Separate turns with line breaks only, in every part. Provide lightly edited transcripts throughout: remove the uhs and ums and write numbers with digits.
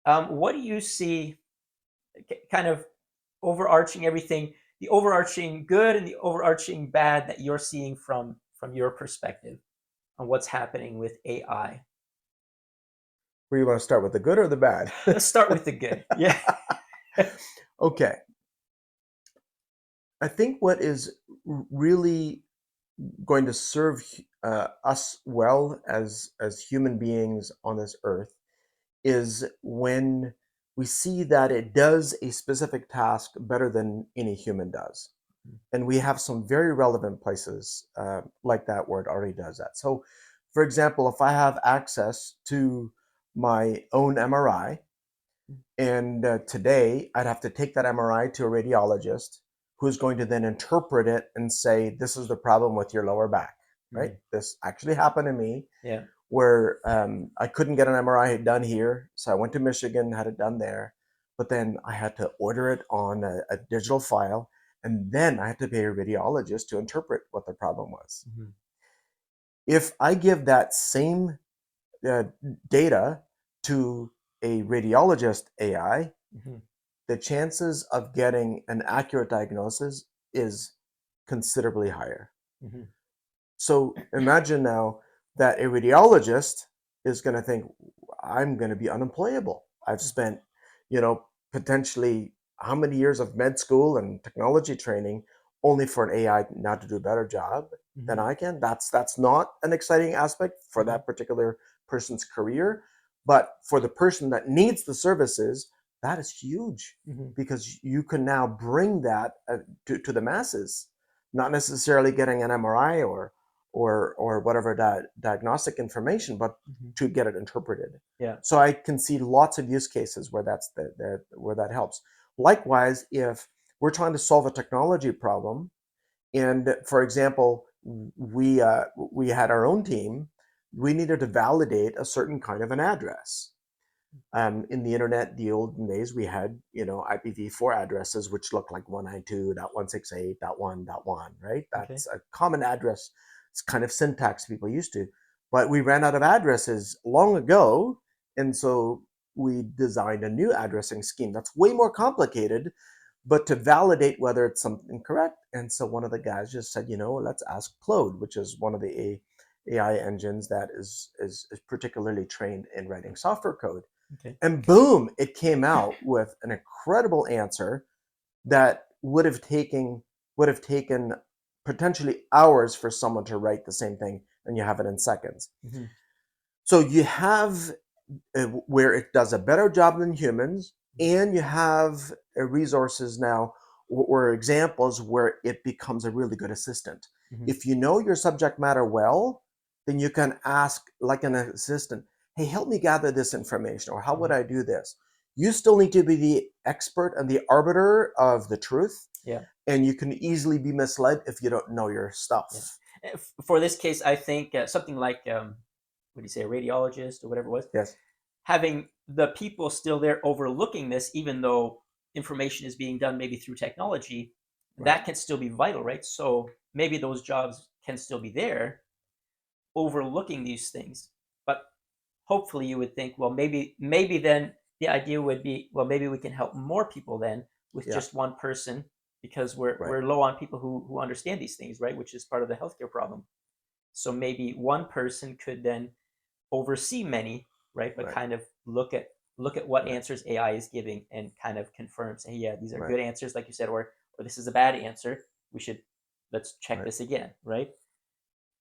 What do you see kind of overarching everything, the overarching good and the overarching bad that you're seeing from your perspective on what's happening with AI?
Where you want to start with the good or the bad?
Let's start with the good. Yeah.
Okay. I think what is really going to serve us well as human beings on this earth is when we see that it does a specific task better than any human does. And we have some very relevant places like that where it already does that. So, for example, if I have access to my own MRI, and today I'd have to take that MRI to a radiologist who's going to then interpret it and say, this is the problem with your lower back, right?
Mhm.
This actually happened to me
Yeah.
where I couldn't get an MRI done here. So I went to Michigan, had it done there. But then I had to order it on a digital file. And then I had to pay a radiologist to interpret what the problem was.
Mhm.
If I give that same uh, data to a radiologist AI,
Mhm.
the chances of getting an accurate diagnosis is considerably higher.
Mhm.
So imagine now that a radiologist is going to think, I'm going to be unemployable. I've
Mhm.
spent, potentially how many years of med school and technology training only for an AI not to do a better job than
Mhm.
I can. That's not an exciting aspect for
Mhm.
that particular person's career, but for the person that needs the services, that is huge
Mhm.
because you can now bring that to the masses, not necessarily getting an MRI or whatever diagnostic information, but
Mhm.
to get it interpreted.
Yeah.
So I can see lots of use cases where where that helps. Likewise, if we're trying to solve a technology problem, and for example, we had our own team, we needed to validate a certain kind of an address. In the internet, the olden days, we had IPv4 addresses which look like 192.168.1.1, right?
Okay.
That's a common address. It's kind of syntax people used to, but we ran out of addresses long ago, and so we designed a new addressing scheme that's way more complicated, but to validate whether it's something correct. And so one of the guys just said, let's ask Claude, which is one of the AI engines that is particularly trained in writing software code.
Okay.
And boom, it came out with an incredible answer that would have taken potentially hours for someone to write the same thing, and you have it in seconds.
Mhm.
So you have where it does a better job than humans,
Mhm.
and you have resources now or examples where it becomes a really good assistant.
Mhm.
If you know your subject matter well, then you can ask like an assistant, hey, help me gather this information, or how would
Mhm.
I do this? You still need to be the expert and the arbiter of the truth,
Yeah.
and you can easily be misled if you don't know your
Yeah.
stuff.
For this case, I think something like what do you say, a radiologist or whatever it was,
Yes.
having the people still there overlooking this, even though information is being done maybe through technology,
Right.
that can still be vital, right? So maybe those jobs can still be there, overlooking these things. But hopefully, you would think, well, maybe then the idea would be, well, maybe we can help more people then with
Yeah.
just one person because we're
Right.
we're low on people who understand these things, right? Which is part of the healthcare problem. So maybe one person could then oversee many, right? But
Right.
kind of look at what
Right.
answers AI is giving and kind of confirm, say, yeah, these are
Right.
good answers, like you said, or this is a bad answer. We should let's check
Right.
this again, right?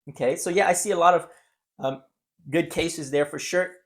Okay, so yeah, I see a lot of um, good cases there for sure.